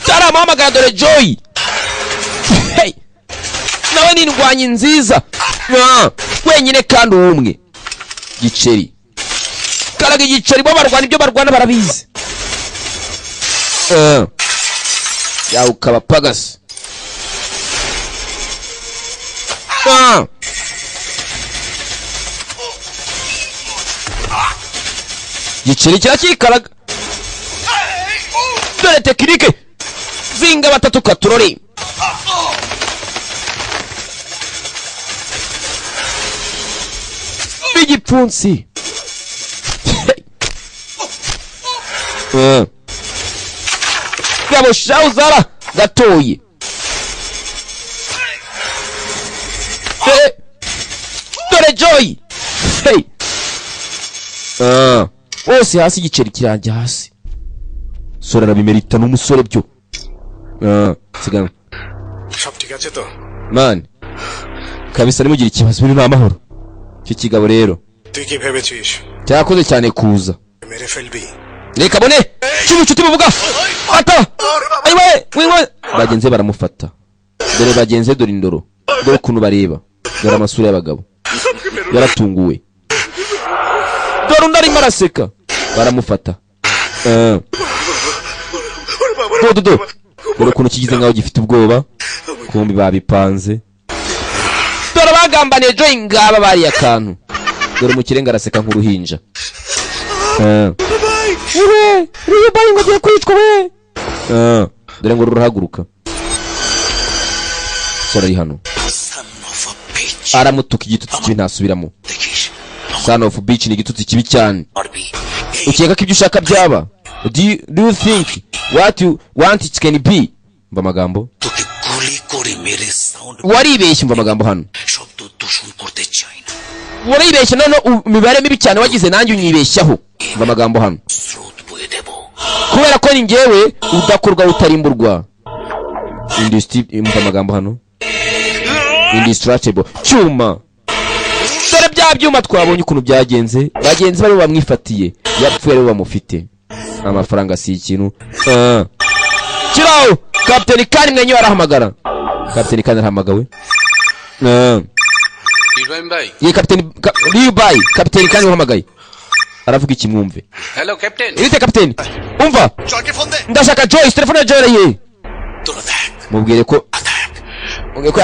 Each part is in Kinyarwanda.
Cyaramuhamagara dore Joy. Hey, nawe ni indwanyi nziza wenyine kandi umwe. Giceri karaga igiceri bo barwana ibyo barwana barabizi. Yawe ukaba pagasi. Giceri kirakikaraga. Dore tekinike zinga batatu katurore. Bigipfunsi. Gabo shauzara gatoyi. Dore Joy. Hey. Wose hasi igiceri kiranje hasi. Sora nabimerita n'umusore byo. Sigana. Shop ঠিক আছে তো? Man. Kabisa nimugira ikibazo biri n'amahoro. Cyo kigabo rero. তুই কি ভেবেছিস? Cyakoze cyane kuza. মেরে ফেলবি। Reka bone. Cyubucuti buvuga. Ata. Ayiwe. Bagenze baramufata. Dore bagenze dore indoro. Dore kuntu bareba. Dore amasura y'abagabo. Yaratunguwe. Dore undari maraseka. Baramufata. Dodo. Dore kuntu kigize ngaho gifite ubwoba. Kumbi babipanze. Dore bagambaniye Joy ngaba bari akantu. Dore mu kirenga araseka nk'uruhinja. Uriye bayi ngo agiye kwitwa we. Dore ngo ruhaguruka. Sora ari hano. Aramutuka igitutsi kibi ntasubiramo. Son of bitch ni igitutsi kibi cyane. Ukeka ko ibyo ushaka byaba? Do you think what you want it can be? Mva magambo. Waribeshye mva magambo hano. Waribeshye none imibare mibi cyane wagize nanjye unyibeshyaho. Mva magambo hano. Kubera ko ni ngewe udakorwa utarimburwa. Mva magambo hano. Indestructible. Cyuma. Dore bya byuma twabonye ukuntu byagenze. Bagenzi bari bamwifatiye. Yapfuye rero bamufite. Amafaranga si ikintu. Kiraho. Captain Kani mwenye arahamagara. Captain Kani arahamagawe. Ibrahim Bhai. Ye Captain Kani uhamagaye. Aravuga iki mwumve. Hello Captain. Ite Captain. Umva. Joyকে ফোন দে। Ndashaka Joyce telefone Joy ye. Mubwire ko. Mubwire ko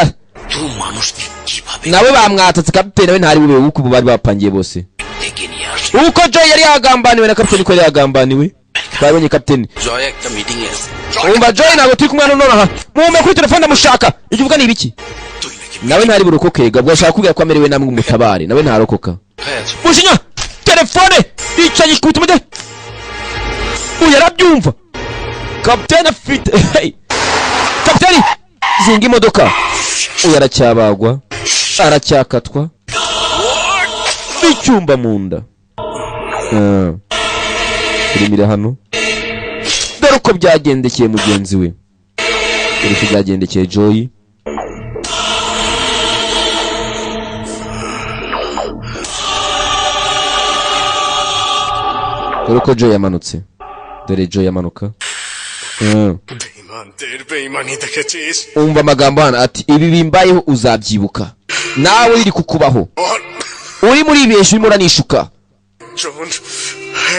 তুই মানুষকে কিভাবে nawe bamwatatse Captain we ntari bube uko bari bapangiye bose. Uko Joy yari yagambaniwe na Captain ko yari yagambaniwe. Twabonye Captain. Joy একটা মিটিং এ আছে। Umva Joy nabo turi kumwe none aha. Mume kuri telefone ndamushaka. Icyo uvuga ni ibiki? Nawe ntari burokoke gabwo ashaka kubwira ko amerewe namwe umutabare. Nawe ntarokoka. Mushinya telefone icanye kubitumude. Uyarabyumva. Captain afite. Captain zinga imodoka. Uyaracyabagwa. Aracyakatwa. Icyumba munda. Turimire hano. Dore uko byagendekeye mugenzi we. Dore uko byagendekeye Joy. Dore uko Joy yamanutse. Dore Joy yamanuka. বেঈমানি দেখেছিস? Umva amagambo hano ati ibi bimbayeho uzabyibuka. Nawe iri kukubaho. Uri muri besho urimo uranishuka.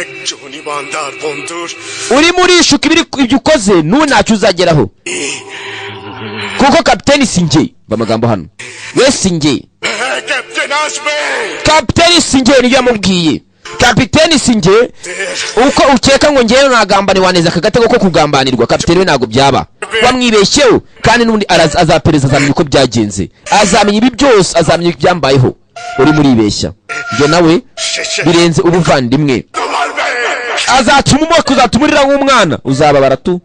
একজনই বান্দার বন্ধুর Uri muri ishuka ibyo ukoze ntacyo uzageraho. Kuko Captain singe. Umva amagambo hano. We singe. Captain আসবে। Captain singe niyo yamubwiye. Captain singe uko ukeka ngo ngewe nagambane waneza kagatego ko kugambanirwa. Captain we nago byaba. Wamwibeshyeho kandi nundi azapereza azamenye uko byagenze. Azamenye ibi byose azamenye ibyambayeho. Uri muri ibeshya. Nge nawe birenze ubuvandimwe. Azatuma umwaka uzatumurira nk'umwana. Uzababara tu.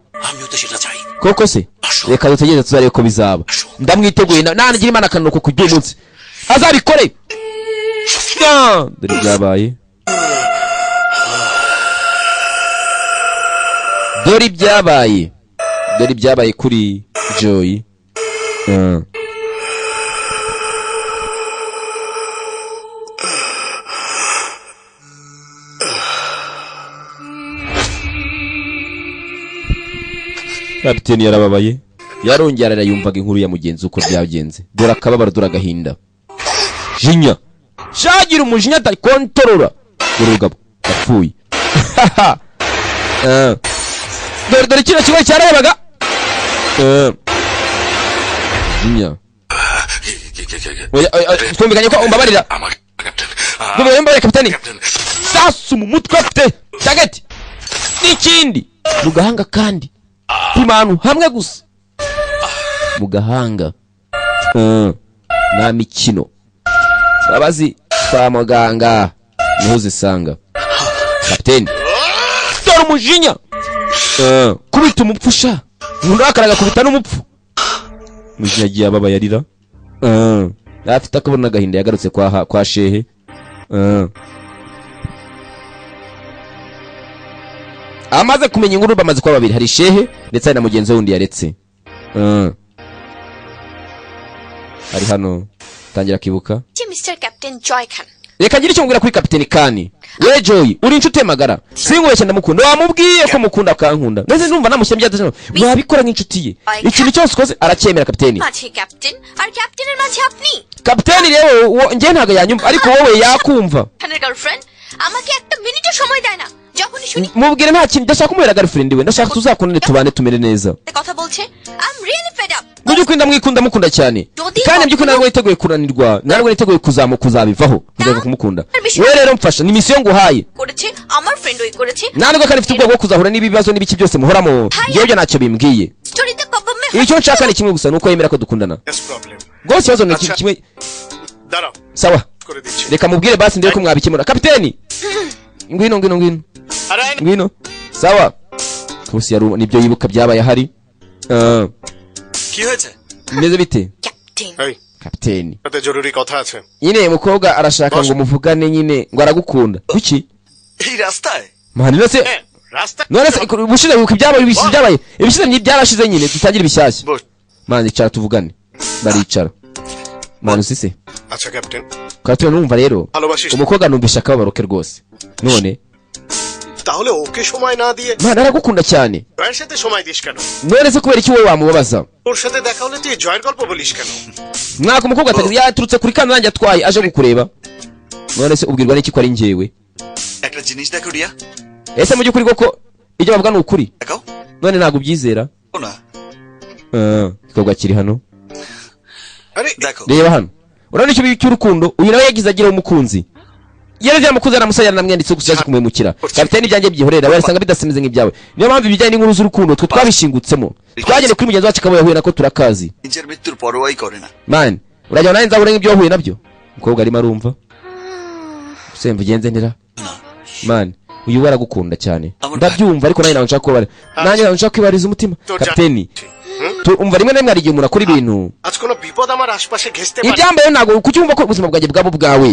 Koko se reka dutegereze tuzarebe ko bizaba. Ndamwiteguye nanagira Imana akanuko kujya umunsi azabikore. Dore byabaye. Dore byabaye kuri Joy. kapiteni yarababaye yarongera arayumvaga inkuru ya mugenzi uko byagenze dore akababaro dore agahinda jinya shagira umujinya atakontorora urugabo yapfuye dore kino kigo cyarabaga jinya twumvikanye ko umbabarira mbabarira kapiteni sasu mu mutwe afite target n'ikindi mu gahanga kandi imanu hamwe gusa mu gahanga nta mikino babazi kwa muganga niho zisanga kapiteni dore umujinya kubita umupfusha umuntu akaraga kubita n'umupfu umujinya agiye ababaye arira afite akabona agahinda yagarutse kwa shehe amaze kumenya inkuru bamaze kuba babiri hari shehe ndetse hari na mugenzi wundi yaretse ari hano tangira kibuka Mr. Captain Joy Khan. reka ngira icyo mbwira kuri kapiteni Kani we Joy uri inshuti magara singoyeshye ndamukunda wamubwiye ko mukunda akankunda ndetse numva namushyembye adashaka wabikora nk'inshuti ye ikintu cyose ukoze aracyemera kapiteni মাঝে ক্যাপ্টেন আর ক্যাপ্টেনের মাঝে আপনি kapiteni rero ngiye ntago yanyumva ariko wowe yakumva খানের গার্লফ্রেন্ড আমাকে একটা মিনিটও সময় দেয় না যখনই শুনি mubwire nta kintu ndashaka kumubera girlfriend we ndashaka tuzakundane tubane tumere neza কথা bولছে I'm really fed up Mujye kwinda mwikunda mukunda cyane kandi mbyuko ntabwo yiteguye kuranirwa ntabwo yiteguye kuzabivaho kuzaga kumukunda we rero mfasha ni mission nguhaye করেছে আমার ফ্রেন্ড ওই করেছে ntabwo kandi mfite ubwoba bwo kuzahura n'ibibazo n'ibiki byose muhoramo yewe ntacyo bimbwiye স্টোরিতে প্রবলেম মে icyo nshaka ni kimwe gusa nuko yemera ko dukundana Yes problem. rwose ikibazo ni kimwe দাঁড়াও sawa করে দিচ্ছি reka mubwire basi ndebe ko mwabikemura kapiteni ngwino আরে ngwino sawa kusi yaru nibyo yibuka byabaye hari কি হয়েছে meze bite captain এই kapiteni তাতে জরুরি কথা আছে nyine umukobwa arashaka ngo muvugane nyine ngo aragukunda kuki এই রাস্তায় mani nose রাস্তা none se bushize wibuka ibyabaye ibishize byarashize nyine tutagira ibishyashya বস mani icara tuvugane baricara mani usise আচ্ছা ক্যাপ্টেন kapiteni numva rero ভালোবাসিস umukobwa numvisha akababaro ke rwose none তাহলে ওকে সময় না দিয়ে mani aragukunda cyane জয়ের সাথে সময় দিস কেন none se kubera iki wowe wamubabaza ওর সাথে দেখা হলে তুই জয়ের গল্প বলিস কেন mwaka umukobwa atagize yaturutse kuri kandi nanjye atwaye aje kukureba none se ubwirwa n'iki ko ari njyewe একটা জিনিস দেখো Riya ese mu by'ukuri koko ibyo bavuga ni ukuri দেখাও none ntabwo ubyizera না ikobwa kiri hano আরে দেখো reba hano urabona icyo cy'urukundo uyu nawe yagize agira umukunzi yari yamukunze aramusaya namwenditse gusa yaje kumwemukira kapiteni ibyanjye byihorera barasanga bidasemeze nk'ibyawe niyo mpamvu ibijyanye n'inkuru z'urukundo twe twabishingutsemo twagende kuri mugenzi wacu akaba yahuye nako turakazi নিজের মৃত্যুর পরোয়াই করে না man urajya nawe nzahure nk'ibyo wahuye nabyo umukobwa arimo arumva semva ugenze ntira man uyu we aragukunda cyane ndabyumva ariko nanjye ntabwo nshaka kubara nanjye ntabwo nshaka kwibariza umutima kapiteni umva rimwe na rimwe hari igihe umuntu akora ibintu আজ কোনো বিপদ আমার আশপাশে ঘেঁষতে পারে ibyambaye ntabwo kucyumva ko ubuzima bwanjye bwabo bwawe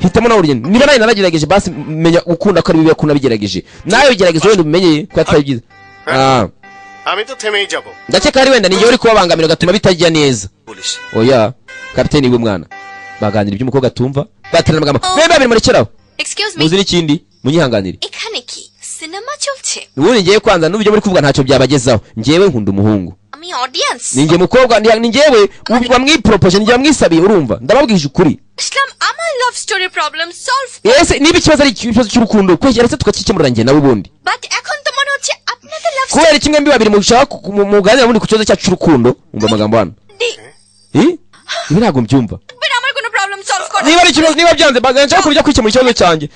hitamo nawe urugendo niba nawe naragerageje basi menya ukunda ko ari bibi ko nabigerageje nawe bigerageza wenda ubimenye ko atari byiza আমি তো থেমেই যাব ndakeka ari wenda niyo uri kubabangamira gatuma bitajya neza বলিস oya kapiteni w'umwana baganira iby'umukobwa atumva baterana amagambo mwe babiri murekeraho excuse me muzi n'ikindi munyihanganire এখানে কি সিনেমা চলছে ubundi ngiye kwanza n'ubyo muri kuvuga ntacyo byabagezaho njyewe nkunda umuhungu আমি audience ninjye mukobwa ni njyewe bamwiporopoje njye bamwisabiye urumva ndababwije ukuri ইসলাম আমার love story problem solve ese niba ikibazo ari ikibazo cy'urukundo kwegera se tukakikemurira njye nawe ubundi but এখন তো মনে হচ্ছে আপনাদের লাভ kubera kimwe mbi babiri mushaka muganira muri ku kibazo cyacu cy'urukundo umva amagambo hano ibi ntabwo mbyumva story আমার কোনো problem solve করে niba ari ikibazo niba byanze bagana nshaka kujya kwikemura ikibazo cyanjye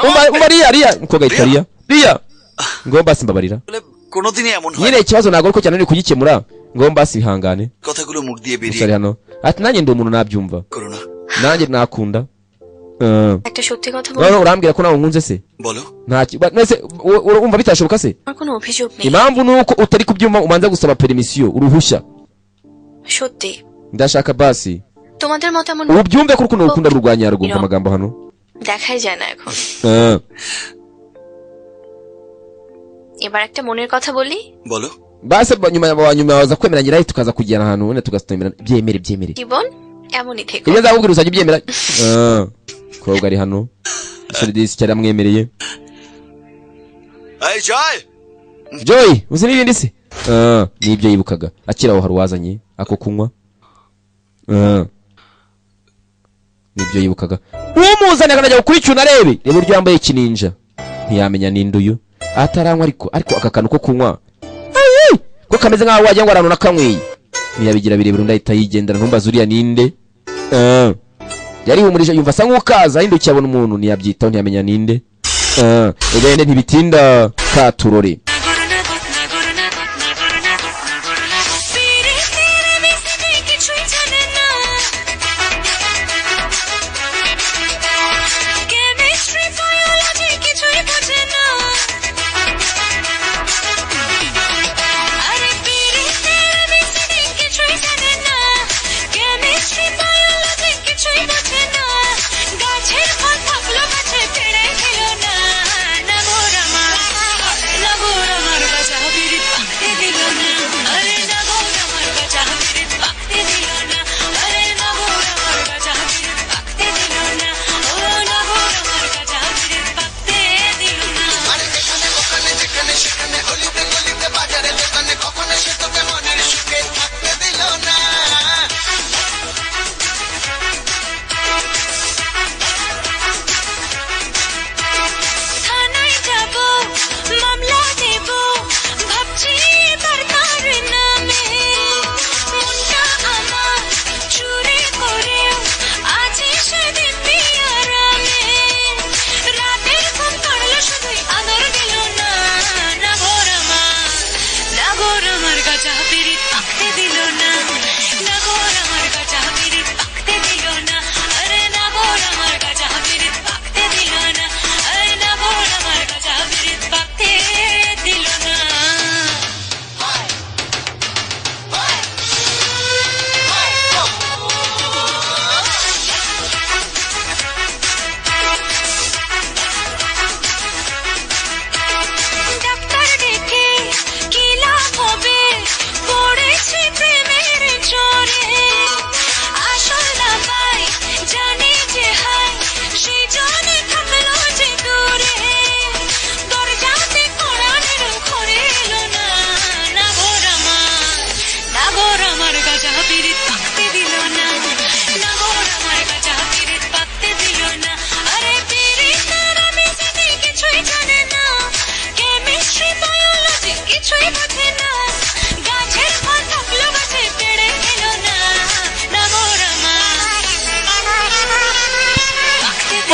umva riya umukobwa yitwa riya ngo basi mbabarira বলে কোনোদিনই এমন হয় nyine ikibazo ntabwo ariko cyane uri kugikemura ngo basi ihangane কথাগুলো মুখ দিয়ে musore বেরিয়ে hano ati nanjye ndi umuntu nabyumva করো না nanjye nakunda একটা সত্যি কথা none বলবো urambwira ko nawe nkunze se বলো nese urumva bitashoboka se আমার কোনো অভিযোগ নেই impamvu ni uko utari kubyumva umanza gusaba permission uruhushya সত্যি ndashaka basi তোমাদের মত এমন ubu byumve ko urukundo rukunda rurwanya rwumva amagambo hano দেখাই যায় না এখন এবার একটা মনের কথা বলি বলো basi nyuma waza kwemera nyirayo tukaza kujyana ahantu wenda tugatemera byemere জীবন এমনই থেকো ibyo nzakubwira uzajya ubyemera kobwa ari hano isuri disi cyari amwemereye এই জয় joy uzi n'ibindi se nibyo yibukaga akira aho hari uwazanye ako kunywa nibyo yibukaga umuzanye akanajya gukurikirana arebe reba uburyo yambaye kininja ntiyamenya ninde uyu ataranywa ariko aka kantu ko kunywa ko kameze nkaho wagira ngo arantu nakamwiye ntiyabigira birebera undi ahita yigendera ntumbaze uriya ninde yarihumurije yumva asa nk'ukaza ahindukiye abona umuntu ntiyabyitaho ntiyamenya ninde egende ntibitinda katurore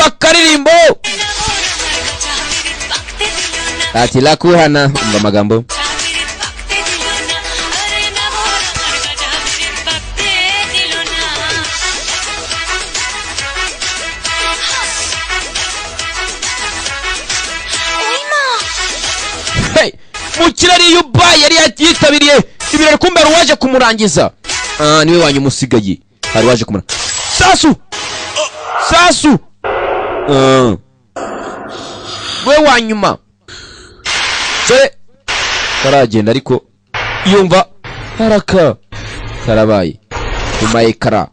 akaririmbo ati lakuhana umva amagambo mukirari yubaye yari yitabiriye ibirori kumbe waje kumurangiza niwe wanyu musigaye hari waje kumura sasu we wanyuma sore karagenda ariko yumva haraka karabaye kumaye kara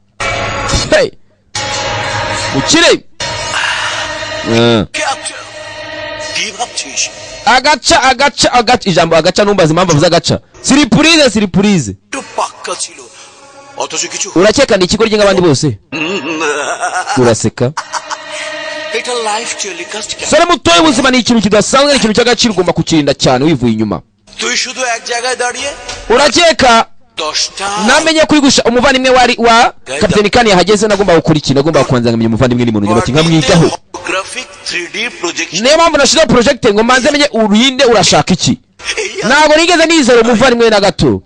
mukire agaca ijambo agaca numbaza impamvu avuze agaca siripurize urakeka ni ikigo ry'abandi bose uraseka sore mutoye ubuzima ni ikintu kidasanzwe ni ikintu cy'agaciro ugomba kukirinda cyane wivuye inyuma urakeka namenye kwigusha umuvandimwe wa Kapiteni Kane yahageze nagomba gukora ikintu nagomba kubanza ngamenya umuvandimwe ni muntu nyabati nkamwigaho niyo mpamvu nashizeho project ngo mbanze menye urinde urashaka iki ntabwo nigeze nizera umuvandimwe na gato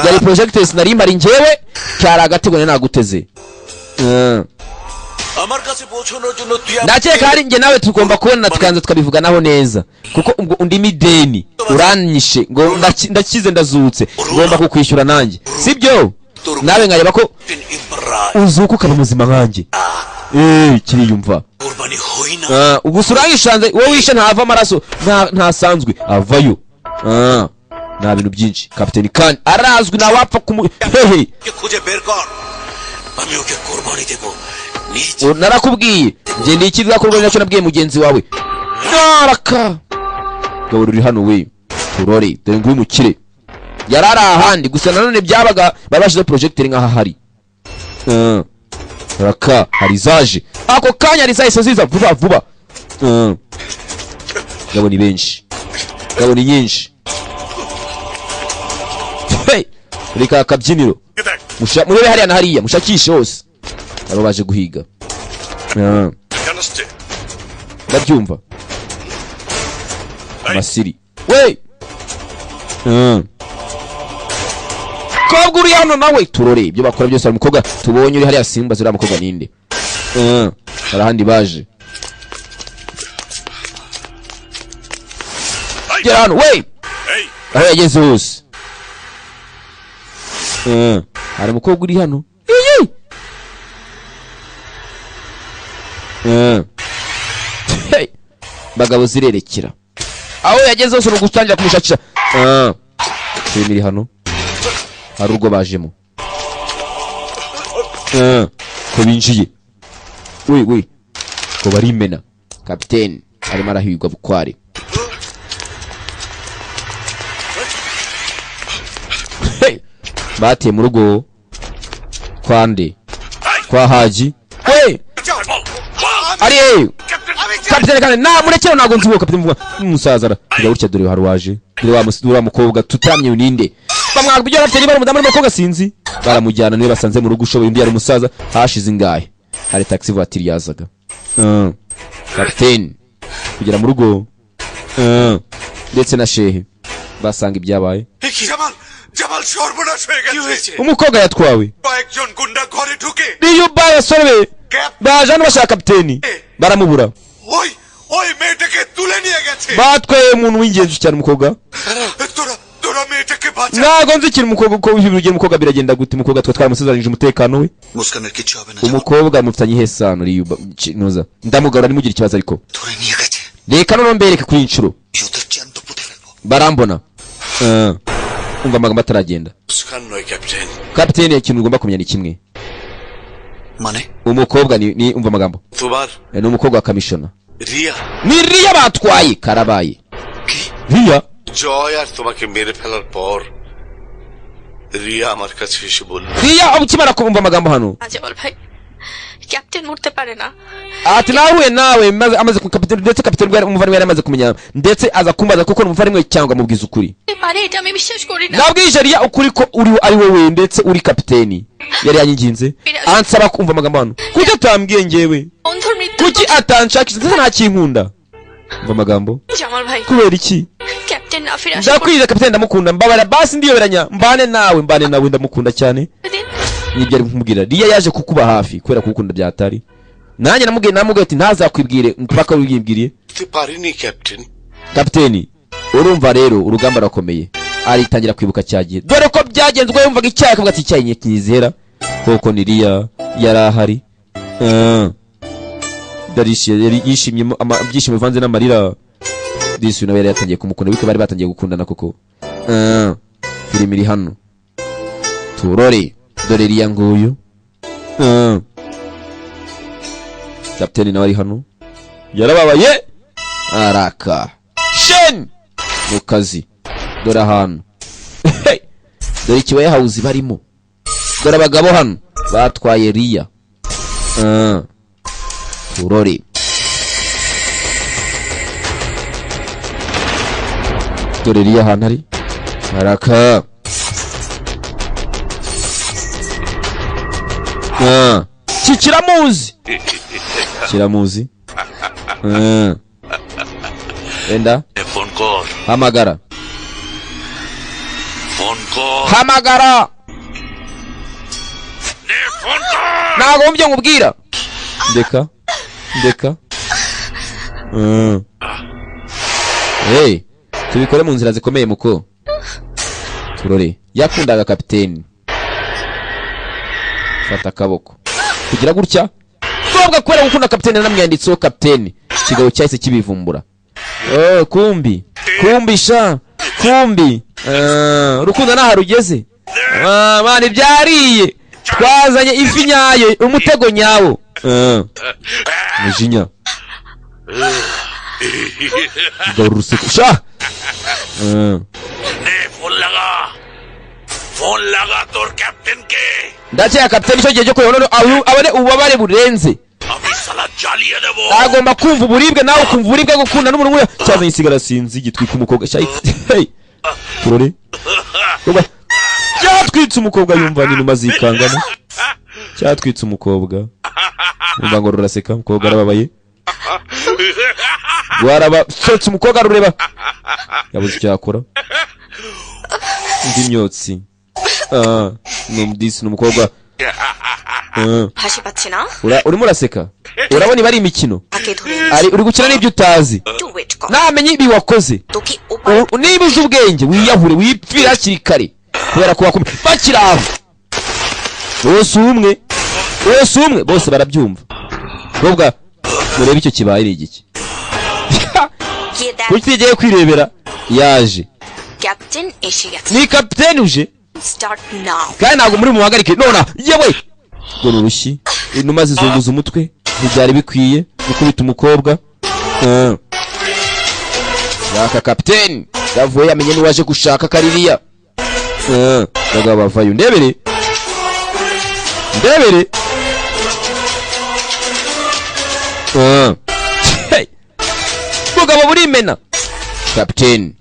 yari project sinari mari njyewe cyari agatego naguteze ndakeka hari nge nawe tugomba kubona tukanza tukabivuganaho neza kuko ubwo undi mideni uranyishe ngo ndakize ndazutse ngomba kukwishyura nanjye sibyo nawe nkareba ko uzuka ukaba muzima nkanjye kiriyumva ubwo urangishanze wowe wishe ntava amaraso ntasanzwe avayo nta bintu byinshi Kapiteni Kane arazwi na wapfa hehe narakubwiye nge ndikiza ko nacyo nabwiye mugenzi wawe naraka gahoro uri hano we turore dore nguyu mukire yarari ahandi gusa nanone byabaga babashize projecteur nkaha hari raka hari zaje ako kanya hari zahise ziza vuba vuba gabo ni benshi gabo ni nyinshi hey reka akabyiniro murebe hariya na hariya mushakishe hose abo baje guhiga ndabyumva amasiri we kobwa uri hano nawe turore ibyo bakora byose. Hari umukobwa tubonye uri hariya simba zuriya mukobwa ninde hari ahandi baje gera hano we aho yageze hose hari umukobwa uri hano bagabo zirerekera aho yageze hose ugutangira kumushakisha iri hano hari urwo bajemo ko binjiye we ko barimena kapiteni arimo arahigwa bukware bateye mu rugo kwande kwa haji we ari kapiteni kandi na murekero nago nzibo kapiteni mvuga umusazara kujya gutya dore hari waje dore wa mukobwa tutamye ninde bamwaga byo rapteri bari mudamu n'umukobwa sinzi baramujyana niwe basanze mu rugo ushoboye undi yari umusaza hashize ingahe hari taxi voiture yazaga kapiteni kugera mu rugo ndetse na shehe basanga ibyabaye Jamal সর্বনাশ হয়ে গেছে umukobwa yatwawe কয়েকজন গুন্ডা ঘরে ঢুকে niyo baya sorbe baje hano bashaka kapiteni baramubura ওই ওই মেয়েটাকে তুলে নিয়ে গেছে batwaye umuntu w'ingenzi cyane umukobwa তোরা মেয়েটাকে বাঁচা nago nzikira umukobwa ko ubigiye umukobwa biragenda gute umukobwa twaramusezeranyije umutekano we মুস্কানের কিছু হবে না umukobwa mufitanye ihesano noza ndamugarura nimugira ikibazo ariko ধরে নিয়ে গেছে reka none mbereke kuri incuro ইউদের চ্যান্ত পুঁতে ফেলবো barambona umva amagambo ataragenda Muskan নয় captain kapiteni ikintu ugomba kumenya ni kimwe মানে umukobwa ni umva amagambo তোমার ni umukobwa wa kamishona Riya ni riya batwaye karabaye কি riya জয় আর তোমাকে মেরে ফেলার পর রিয়া আমার কাছে এসে বলল riya ukimara kumva amagambo hano আজে বল ভাই ক্যাপ্টেন মরতে পারে না ati nawe amaze ku kapiteni ndetse kapiteni bwari umuvandimwe yari amaze kumenya ndetse aza kumbaza kuko umuvandimwe cyangwa mubwiza ukuri পারে এটা আমি বিশ্বাস করি না nabwije riya ukuri ko uri ari wowe ndetse uri kapiteni yari yanyiginze ansaba kumva amagambo hano kuki atambwiye ngewe বন্ধুর মৃত্যু kuki atanshakisha ndetse nta kinkunda umva amagambo Jamal ভাই kubera iki captain না ফিরে আসা ndakwiriye kapiteni ndamukunda mbabara basi ndiyoberanya mbane nawe ndamukunda cyane nibyo ari kumubwira riya yaje kukuba hafi kubera kugukunda byatari nanjye namubwiye ati ntazakwibwire mpaka wibwiriye পারিনি captain kapiteni urumva rero urugamba rakomeye aritangira kwibuka cyagiye dore ko byagenzwe yumvaga icyayi akavuga ati icyayi nyekizera koko ni riya yari ahari yari yishimye byishimo bivanze n'amarira disi nawe yari yatangiye kumukunda bityo bari batangiye gukundana koko filimi iri hano turore dore riya nguyu kapiteni nawe ari hano yarababaye araka shen mu kazi dore ahantu dore ikibaye hawuzi barimo dore abagabo hano batwaye riya turore dore riya ahantu ari araka kiramuzi enda phone কর hamagara phone কর hamagara phone কর ntago mubyo nkubwira ndeka hey tubikore mu nzira zikomeye muko turore yakundaga kapiteni fata akaboko kugira gutya tubabwa kubera gukunda kapiteni namwanditseho kapiteni ikigabo cyahise kibivumbura kumbi urukundo naho rugeze mani byariye twazanye ifi nyayo umutego nyawo mujinya garura uruseko নে ফোন লাগা ফোন লাগা তোর ক্যাপ্টেনকে ndakeka kapiteni icyo gihe cyo kureba none abone ububabare burenze আমি সালা জ্বালিয়ে দেবো agomba kumva uburibwe nawe ukumva uburibwe gukunda n'umuntu nk'uyu cyazanye isigara sinzi gitwika umukobwa hey turore cyatwitse umukobwa yumva n'inuma zikangana cyatwitse umukobwa umva ngo ruraseka umukobwa arababaye waraba sotse umukobwa rureba yabuze icyo yakora indi myotsi numdisi n'umukobwa হাসি পাচ্ছে না urimo uraseka urabona ibari imikino তাকে ধরে ari uri gukina n'ibyo utazi একটু ওয়েট কর namenye ibi wakoze তোকে উপায় niba uzi ubwenge wiyahure wipfira hakiri kare kubera ko wakumva bakiri aho bose umwe bose barabyumva nubwo murebe icyo kibaye ni igiki গিয়ে দেখ kuki tugiye kwirebera yaje captain এসে গেছে ni kapiteni uje start now kandi ntabwo muri muhagarike nona yewe ngo nurushyi inuma zizunguza umutwe ntibyari bikwiye gukubita umukobwa yaka kapiteni yavuye yamenye niwaje gushaka kaririya bagabo bavayo ndebere bugabo burimena kapiteni